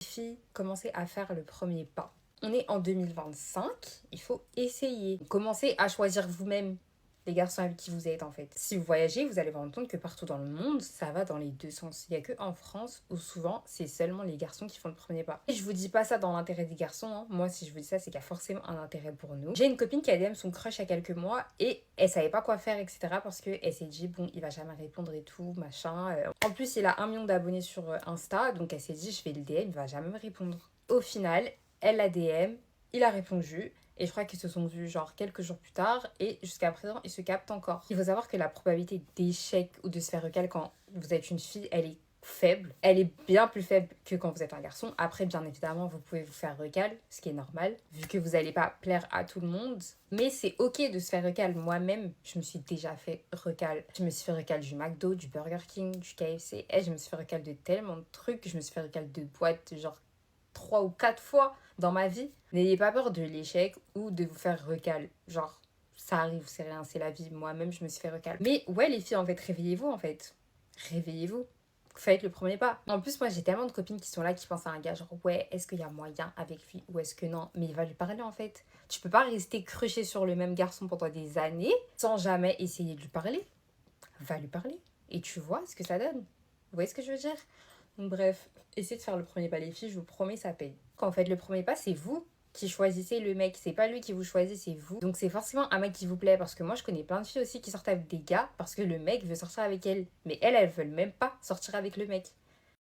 Les filles, commencez à faire le premier pas. On est en 2025, il faut essayer. Commencez à choisir vous-même les garçons avec qui vous êtes en fait. Si vous voyagez, vous allez vous rendre compte que partout dans le monde, ça va dans les deux sens. Il n'y a que en France où souvent, c'est seulement les garçons qui font le premier pas. Et je vous dis pas ça dans l'intérêt des garçons, hein. Moi, si je vous dis ça, c'est qu'il y a forcément un intérêt pour nous. J'ai une copine qui a DM son crush il y a quelques mois et elle savait pas quoi faire, etc. Parce qu'elle s'est dit, bon, il va jamais répondre et tout, machin. En plus, il a 1 million d'abonnés sur Insta, donc elle s'est dit, je vais le DM, il va jamais me répondre. Au final, elle l'a DM, il a répondu. Et je crois qu'ils se sont vus genre quelques jours plus tard et jusqu'à présent ils se captent encore. Il faut savoir que la probabilité d'échec ou de se faire recal quand vous êtes une fille, elle est faible. Elle est bien plus faible que quand vous êtes un garçon. Après, bien évidemment, vous pouvez vous faire recal, ce qui est normal, vu que vous n'allez pas plaire à tout le monde. Mais c'est ok de se faire recal. Moi-même, je me suis déjà fait recal. Je me suis fait recal du McDo, du Burger King, du KFC. Et je me suis fait recal de tellement de trucs. Je me suis fait recal de boîtes, genre 3 ou 4 fois dans ma vie. N'ayez pas peur de l'échec ou de vous faire recal. Genre, ça arrive, c'est rien, c'est la vie. Moi-même, je me suis fait recal. Mais ouais, les filles, en fait, réveillez-vous, en fait. Réveillez-vous. Faites le premier pas. En plus, moi, j'ai tellement de copines qui sont là, qui pensent à un gars, genre, ouais, est-ce qu'il y a moyen avec lui ou est-ce que non? Mais il va lui parler, en fait. Tu peux pas rester cruché sur le même garçon pendant des années sans jamais essayer de lui parler. Va lui parler. Et tu vois ce que ça donne. Vous voyez ce que je veux dire? Donc, bref, essayez de faire le premier pas, les filles, je vous promets, ça paye. Quand vous faites le premier pas, c'est vous qui choisissez le mec, c'est pas lui qui vous choisit, c'est vous. Donc c'est forcément un mec qui vous plaît, parce que moi je connais plein de filles aussi qui sortent avec des gars parce que le mec veut sortir avec elle. Mais elles veulent même pas sortir avec le mec.